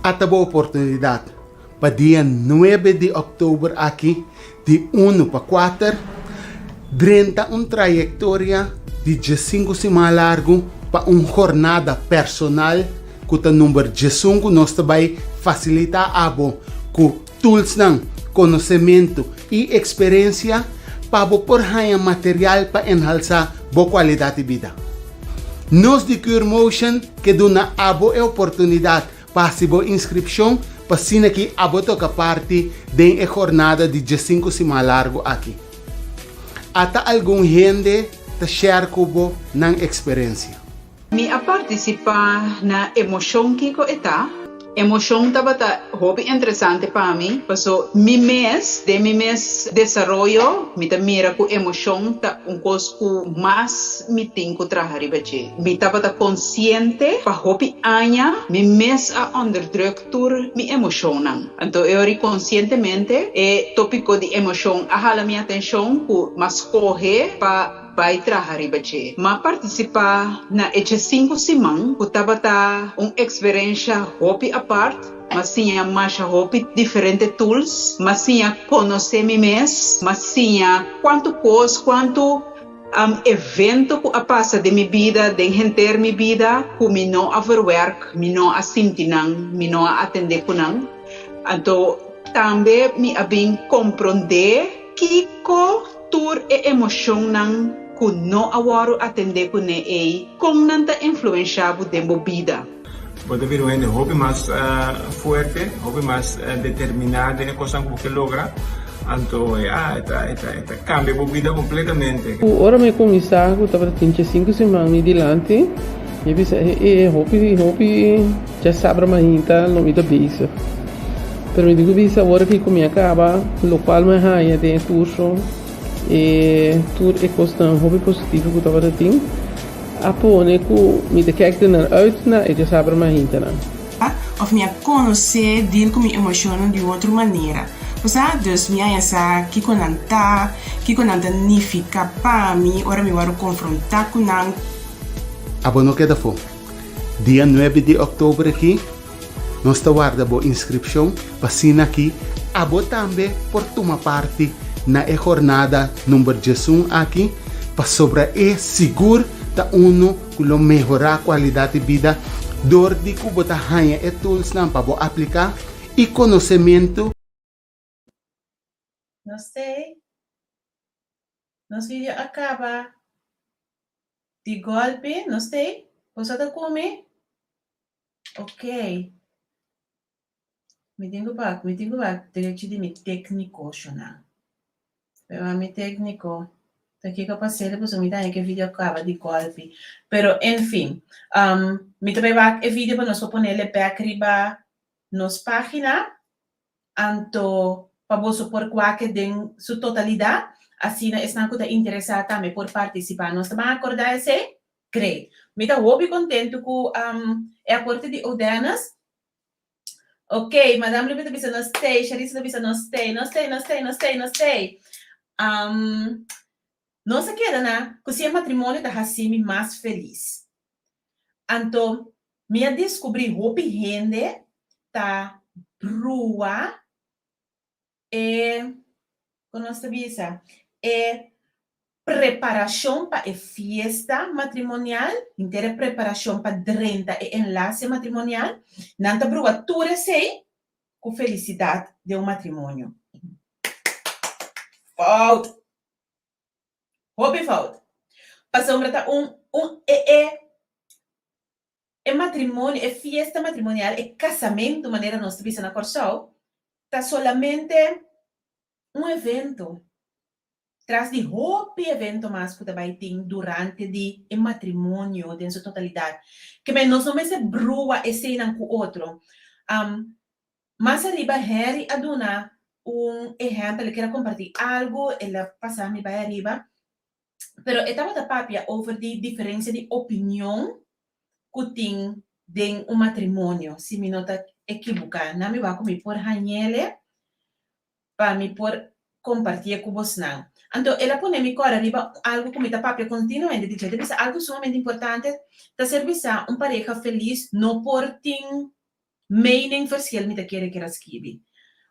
Esta boa oportunidade. Para dia 9 de outubro aqui, de 1 para 4, durante uma trajetória de 5 semanas largo para uma jornada personal que o número 15 nós também facilita a com tools, conhecimento e experiência para por ganhar material para enalçar boa qualidade de vida. Nós de Cure Motion que dona a boa oportunidade para se boa inscrição para sina que a boa toca parte da jornada de 15 semanas largo aqui. Até algum gente te share com na experiência. Me a participar na emoção que ko eta. Emoção tabata hobby interessante para mim, porque mi mês desarrollo, me mira com emoção ta coisa que mais me tem que trabalhar bache. Me tabata consciente para hobby anya, mi mês a underdruktur mi emoção não. Então eu conscientemente tópico de emoção a hala minha atenção que mas corre para vai trabalhar bache. Mas participar na 5 semanas, que tabata experiência hobby a parte, mas tinha mais hobby diferentes tools, mas tinha conhecer me mesmo, mas tinha quanto evento que passa de minha vida, de enter minha vida, que me não overwork, me não assinti me não atender com não. Então também me abin compreender que tour e emoção não que não agora atender com ele, como não está influenciado de minha vida. Pode vir um hobby mais forte, hobby mais determinado em coisa que você logra. Então, cambia a vida completamente. Ora me começar, eu estava tendo 5 semanas adiante, e pensei, hobby, já sabe mais não me dá bisa. Pero me digo bisa agora que comigo acaba, local mais raia de curso, e tudo é coisa hobby positivo que eu estava tendo. Apone que me kijkt naar uit na e já sabe mais então. Of me conhecer deal com minha emoção de outra maneira. Dus minha essa que conanta nem fica para mim, ora me vou confrontar com não. Abono que da fo. Dia 9 de outubro aqui, nós está guardando a inscrição para sina aqui. Abo também por tomar parte na jornada número 11 aqui, para sobre seguro ta uno kulo melhorar a qualidade de vida dor de kubo ta hanya e tools na para aplicar e conhecimento. Não sei. Nosso vídeo acaba de golpe, não sei. Você está comigo? Ok. me tengo back, direito de mi técnico, Shona. Pero a mi técnico, daqui que eu passei, depois me dá que vídeo acaba de golpe. Pero, enfim, me também vai o vídeo para nós poner ele back riba nos página, anto para você por qualquer den sua totalidade, assim, estão que interessado também por participar. Nós também acordar esse, great. Me dá hobby contente com a porta de Odenas. Ok, madame Lupita bisa não stay, Charissa bisa não stay. Nossa queda, né? Que se é matrimônio da Hassimi mais feliz. Então, me descobri hopi rende tá brua como nós visa preparação para a festa matrimonial, inteira preparação para 30 enlace matrimonial, nanta brua tudo sei com felicidade de matrimônio. Falta. Hobby falta. Passamos para matrimônio, festa matrimonial, casamento, maneira nós visa na Corsol, tá solamente evento. Traz de hobby evento mais que vai ter durante o matrimônio, em sua totalidade. Que nós não se brua e cena com o outro. Mas arriba, Harry aduna exemplo, ele quer compartilhar algo, ele passa me vai arriba. Pero estava da papia over de diferença de opinião que tem de matrimônio. Se me nota equivocada, não me vai comigo por hanhele, para me por compartilhar com você não. Então, ela põe me cora arriba algo como da papia continuamente dizer, deve ser algo sumamente importante, da serviçar pareja feliz, não por ter mening verschil met de que escrever.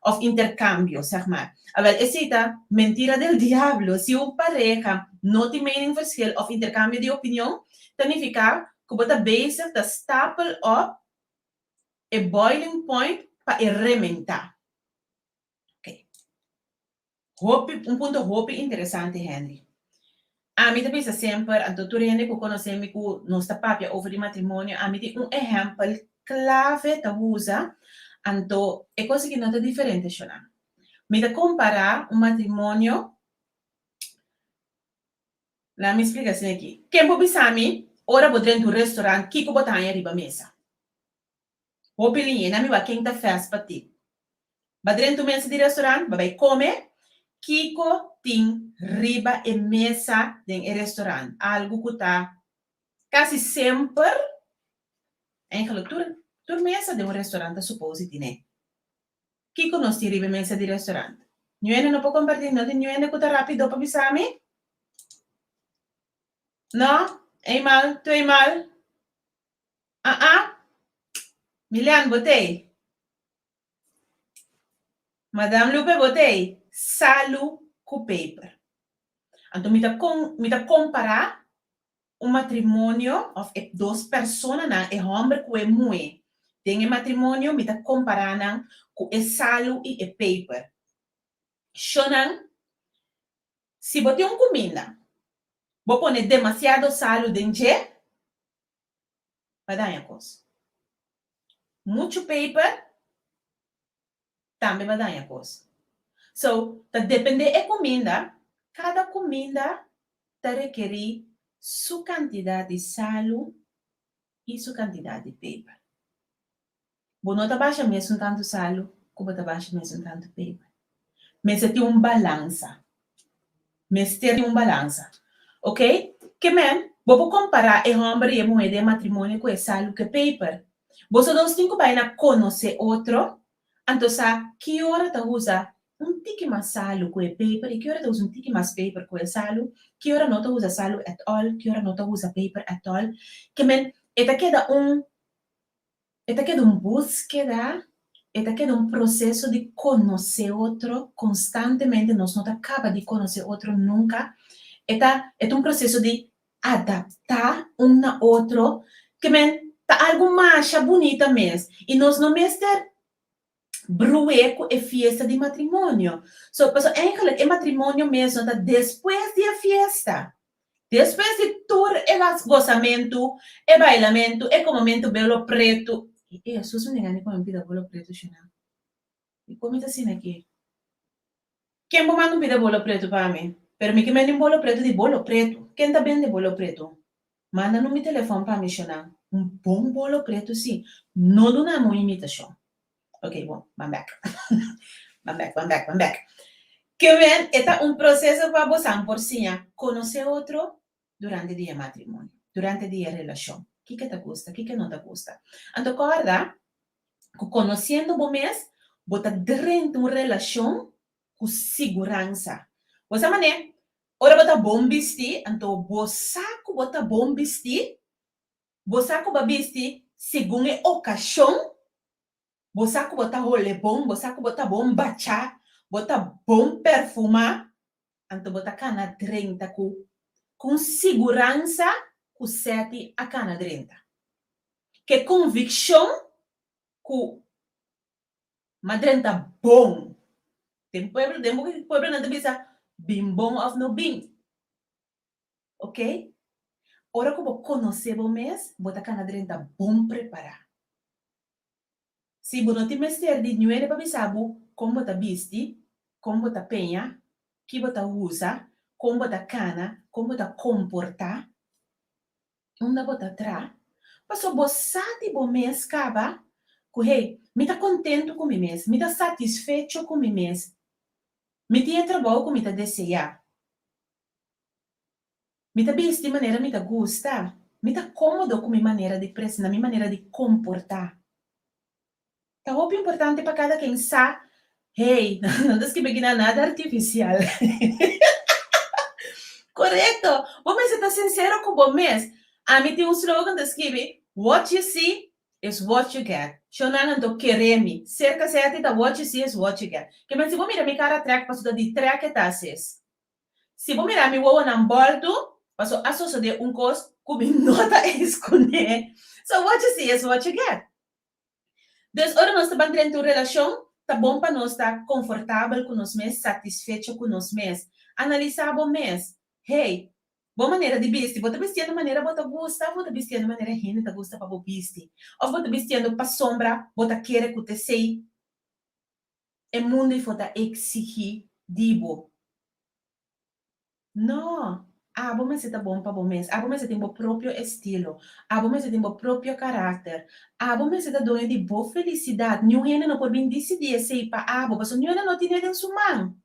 Of intercambio, zeg maar. A ver, es mentira del diablo. Si pareja no tem mening verschil of intercambio de opinião, significa que você está bezig de stapel op boiling point para rementar. Ok. Ponto interessante, Henry. A mim também sempre, a doutora Henry, que conhecemos que nossa papia over de matrimônio, a mim tem exemplo clave da usa. Então, é coisa que não é diferente, Shona. Me dá comparar matrimônio. Lá me explica assim aqui. Quem pode saber, ora vou dentro do restaurante, que eu botar aí riba mesa. Vou pedir, não me vai quem tá faz para ti. Vai dentro mesa de restaurante, vai comer, Kiko tem riba e mesa de restaurante. Algo que tá quase sempre em leitura. Mesa de restaurante, supposi di ne. Chi conosci ribe mesa di restaurante? Nuene non può compartire, no? Di nuene che rapido dopo bisami? No? È mal? Tu è mal? Milian botei. Madame Lupe botei. Salu cu paper. Anto mi ta compara matrimônio of duas pessoas na homem que é mulher. Tem matrimônio, me está comparando com o salo e o paper. Shonan, se você tem comida, vou pôr demasiado salo dentro, vai dar uma coisa. Muito paper, também vai dar uma coisa. So, depende da comida, cada comida requer sua quantidade de salo e sua quantidade de paper. Não está baixa mesmo tanto salo, como está baixa mesmo tanto paper. Mas tem balança. Ok? Que vou comparar o homem e a mulher de matrimônio com o salo que paper. Você não tem que conhecer outro, então que hora está usa tique mais salo com o paper e que hora está usa tique mais paper com o salo, que hora não está usa salo at all, que hora não está usa paper at all. Que eta queda búsqueda, eta queda processo de conhecer outro constantemente, nós não acaba de conhecer outro nunca. Eta é processo de adaptar na outro, que tá algo mais bonita mesmo. E nós não mesmo brueco é festa de matrimônio. So, eigenlijk é matrimônio mesmo, tá depois da festa. Depois de todo o gozamento, o bailamento, o comimento belo preto. E Jesus me engane como pida bolo preto, Shona. E como está assim aqui? Quem me manda um pida bolo preto para mim? Pero me que manda um bolo preto de bolo preto. Quem está bem de bolo preto? Manda no meu telefone para me chamar. Um bom bolo preto, sim. Não dá uma imitação. Ok, bom, I'm back. I'm back. Que ven, está un proceso para vos por sí, conocer otro durante el día matrimonio, durante el día relación. ¿Qué te gusta? ¿Qué no te gusta? Entonces, guarda, conociendo vos mes, vos te dentro una relación con seguranza. Vos maneira, ora vos te bom vestir, entonces vos saco vos te bom vestir, vos saco vos vestir según la ocasión, vos saco vos te role bom, vos saco vos te bom bachar, bota bom perfumar, então bota cana 30 com segurança, com 7 a cana 30. Que convicção, com madrenta bom. Tem pueblo não te bisa bem bom ou não bem. Ok? Ora que vou conhecer o mês, bota cana 30 bom preparar. Se você não te mestre de nueve para bisar como bota viste, como bota penha, que bota usa, como bota cana, como bota comportar, onde bota tra, passou você de bom mês cava, que hey, me tá contente com o mês, me tá satisfeito com o mês, me tinha trabalho com me tá desejar, me tá bem de maneira me tá gosta, me tá cômodo com minha maneira de pressionar, minha maneira de comportar. Tá muito importante para cada quem sabe. Hey, não tens que pegar nada artificial. Correto. Vamos ser sincero com o mês. A mim tem um slogan que escreve: What you see is what you get. Chonan do querer-me. Cerca certa da what you see is what you get. Que mas se vou mirar minha cara track, passo de track que tá se vou mirar meu ovo na bordo, passo associo de cos com nota esconder. So what you see is what you get. Dus ora nós estamos dentro de uma relação, tá bom para nós estar confortável com nós mesmos, satisfeito com nós mesmos. Analisar o mês. Hey, boa maneira de vestir. Vou te vestir de maneira que você gosta, vou te vestir de maneira que você gosta para você vestir. Ou vou te vestir para sombra, você quer que você seja. É mundo e você exigir de você. Não. Você está bom para você. Você tem o próprio estilo. Você tem o próprio caráter. Você está dono de boa felicidade. Ninguém não pode decidir se para você ninguém não tem em sua mão.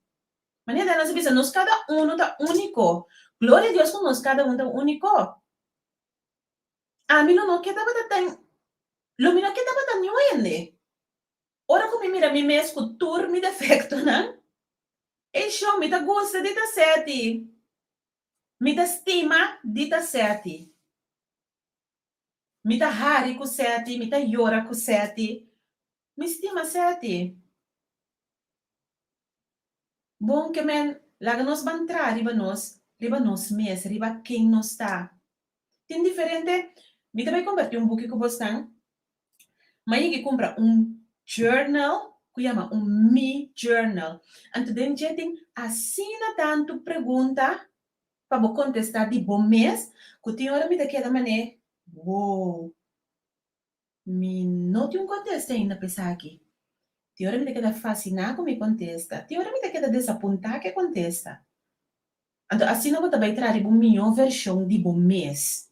Mas nós sabemos, nós cada um está único. Glória a Deus que nós cada um está único. A mim não quer dar tan, lo mino quer dar tan ninguém. Ora como mira me mesmo tur me defecto, não? E show me tá gosta de tá certo. Me dá estima de tá certo. Me dá hari com certo, me dá llora com certo. Me estima certo. Bom que men, lá nós vamos entrar, riba nós mês, riba quem nós está. Tem diferente, me também converti book com você, mas eu compra journal, que chama me journal. Então, dentro tem assina tanto pergunta, para você contestar de bom mês, que tem hora me daquela maneira, uou, me não tem contesta ainda pensar aqui. Tem hora me daquela fascinar com me contesta, tem hora me daquela desapontar que contesta. Então, assim não vou também trazer uma melhor versão de bom mês.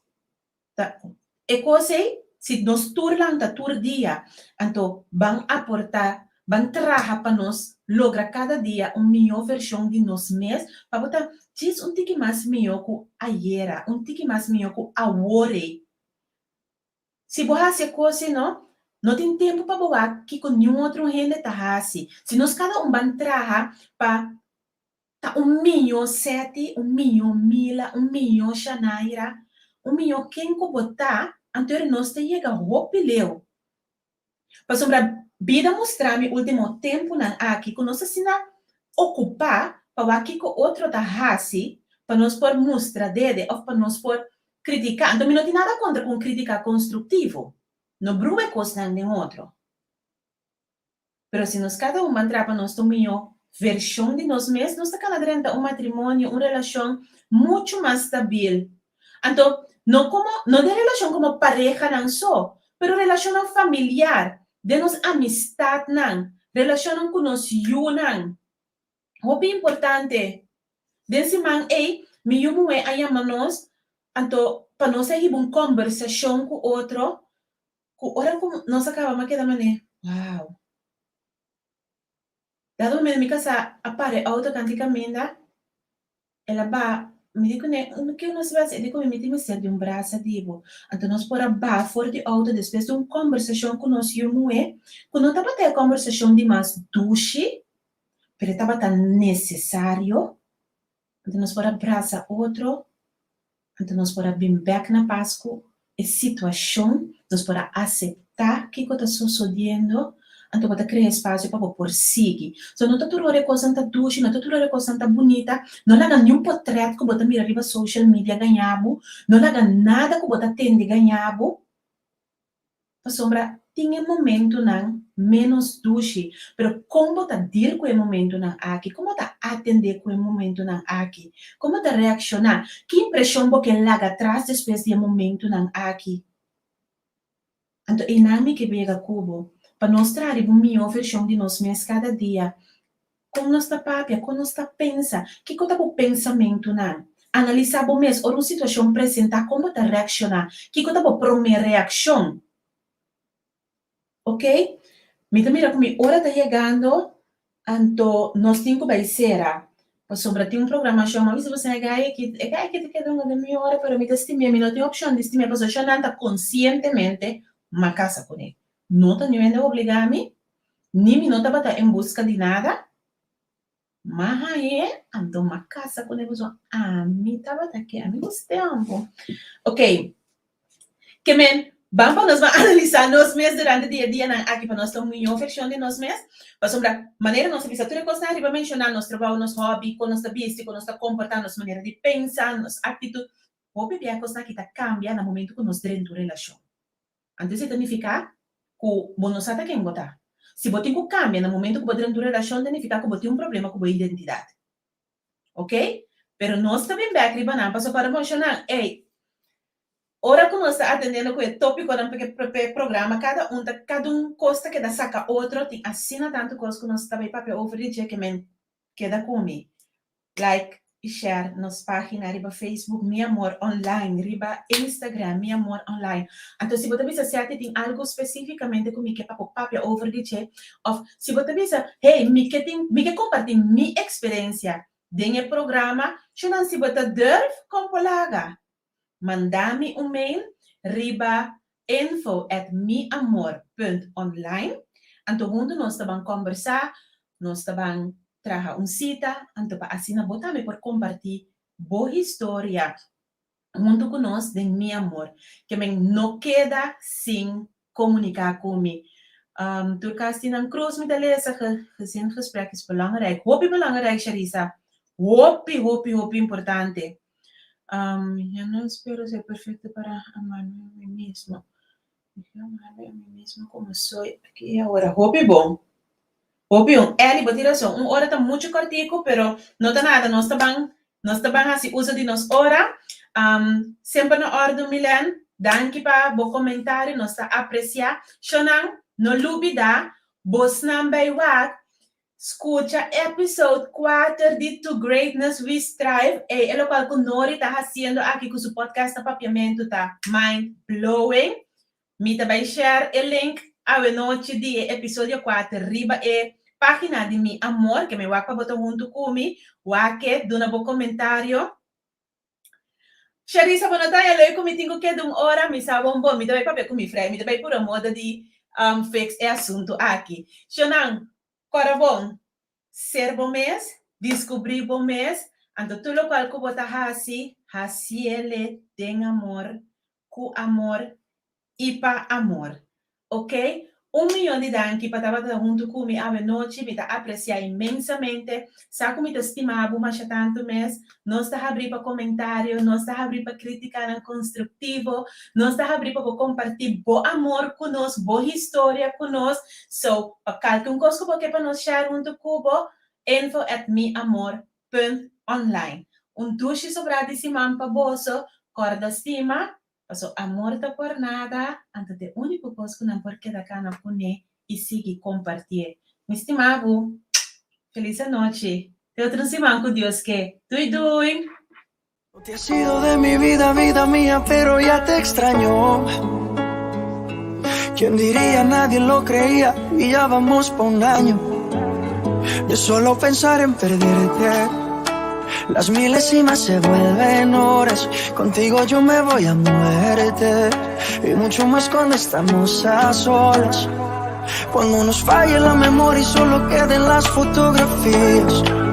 Tá? E coisa, se nós turlan tá tur dia, então, vão aportar, vão trabalhar para nós, logra cada dia uma melhor versão de nós mês, para botar diz tique mais melhor que ayer, tique mais melhor que agora. Se você fazer coisa, não tem tempo para boar que com nenhum outro gente tá assim. Se nós cada vamos trabalhar para tá melhor sete, melhor mila, melhor xanaira, melhor quem que botar, então nós te chega rápido. Para sombra vida mostrar-me último tempo aqui que nós assim ocupar para aqui que outro tá assim, para nós por mostrar dele ou para nós por criticar. Então, não tem nada contra com crítica construtivo. Não brue coisa nem outro. Mas se nós cada entrar para nós tomar versão de nós mesmos, nós estamos dentro de matrimônio, uma relação muito mais estável. Então, não de relação como pareja não só, mas relação familiar, de nos amistad não, relacionam com nós yunang. Hopi importante. Desse man, me yumu ayama nós, anto, para nós uma conversação com outro, ora como nós acabamos aqui da maneira. Uau! Dado momento me casa apare auto canticamente, ela ba me dico né, o que nós vai fazer? Dico me tem ser de braço digo. Então nós pora ba fora de auto depois de uma conversação com nós yumu quando tava ter conversação de mais duche, pero tava tão necessário. Então nós pora abraçar outro, então nós pora vir back na Páscoa, a situação, nós pora aceitar que está sucedendo, então pode criar espaço para prosseguir. So não tá tudo coisa tanta ducha, não tá tudo coisa tanta bonita, não laga nenhum portrait que bota mira riba social media ganhabo, não laga nada que bota tende ganhabo. A sombra tinha momento não menos duche, pero como tá dir com o momento não aqui, como tá atender com o momento não aqui, como tá reaccionar, que impressão porque laga atrás depois de momento não aqui. Então é nami que pega cubo para mostrar a minha versão de nós mesmos cada dia. Como nós tá papia, como nós tá pensa, que conta o pensamento não. Analisar o mês, ou uma situação apresentar, como tá reaccionar, que conta a primeira reação. Ok? Mira como hora está chegando, então nós temos que ser. Sobre tem programa chamado, se você é que te queda uma de minha hora, pero me estimei, não tem opção de estimar, porque você não está conscientemente uma casa com ele. Não está nem obrigado-me, nem me não está em busca de nada, mas aí, então uma casa com ele, mim estava aqui, a mim gostei um pouco. Ok. Que men, vamos analisar nós mesmos durante o dia a dia, aqui para nós ter uma versão de nós mesmos, para sobre a maneira nossa vida, tudo que nós vamos mencionar, nosso trabalho, nosso hobby, com nossa vista, com nossa comportamento, nossa maneira de pensar, nossa atitude, hobby é a coisa que está cambiando no momento que nós dentro da relação. Antes significa que nós não quem botar. Se você tem que cambiar no momento que você dentro da relação, significa que você tem problema com a identidade. Ok? Pero nós também back riba para mencionar, ora que nós estamos atendendo com o tópico do programa, cada costa que dá saca outro, tem assina tanto coisa que nós estamos para oferecer que men queda comigo. Like e share nas páginas, riba Facebook, Mi Amor Online, riba Instagram, Mi Amor Online. Então, se você pensa, se tem algo especificamente comigo que é para oferecer, ou se você pensa, hey, me que compartilhar minha experiência dentro do programa, se você deve compartilhar. Mandame mail riba info@miamor.online. Então, quando nós estamos conversar, nós estamos trazer cita, então para assim botame por compartilhar boa história junto com nós de Mi Amor, que não queda sem comunicar comigo. Turcasti ng Cruz, me dali sa gezin gesprek is belangrijk. Hopi belangrijk, Sharisa. Hopi importante. Ya no espero ser perfecto para amarme a mí mismo. Quiero amarme a mí mismo como soy aquí y ahora. Hopi bom. Hopi un eli botiração. Hora tá muito cortico, pero não tá nada. Nós tá bem assim, usa de nós hora. Sempre na ordem, Milan. Danke pa bo comentário, nós tá apreciar. Shonang, no lubida, bos nambay wak. Escucha episode 4 de To Greatness We Strive. É o qual o Nori está fazendo aqui com o podcast de papiamento, tá mind blowing. Me também share o link à noite de episódio 4. Riba é página de Mi Amor, que me vai para botar junto comigo. Wake, dona bom comentário. Sharisa, boa noite. Eu comi tenho que dar uma hora, me sabe bom, me também para comigo, frei, me também por a moda de fix é assunto aqui. Shonang, cora bom, ser bom mês, descobrir bom mês, então tudo o qual que você assim ele tem amor, com amor e para amor, ok? 1 milhão de danke para estar junto comigo à noite, me apreciar imensamente, sabe como me estimava, mas já tanto mês, nós está abrindo para comentário, nós está abrindo para crítica construtivo, nós está abrindo para compartilhar bom amor conosco, boa história conosco, so, para qualquer coisa que para nós share junto com info@miamor.online. Duche sobrado de para bolso, corda estima, so, amor tá por nada, antes de único coisa que não por queda cana com e siga compartilhar Me estimavo. Feliz noche. Te otro semana con Dios que. Dui. Te has sido de mi vida, vida mía, pero ya te extraño. ¿Quién diría? Nadie lo creía y ya vamos pa' un año de solo pensar en perderte. Las milésimas se vuelven horas. Contigo yo me voy a muerte. Y mucho más cuando estamos a solas. Cuando nos falle la memoria y solo queden las fotografías.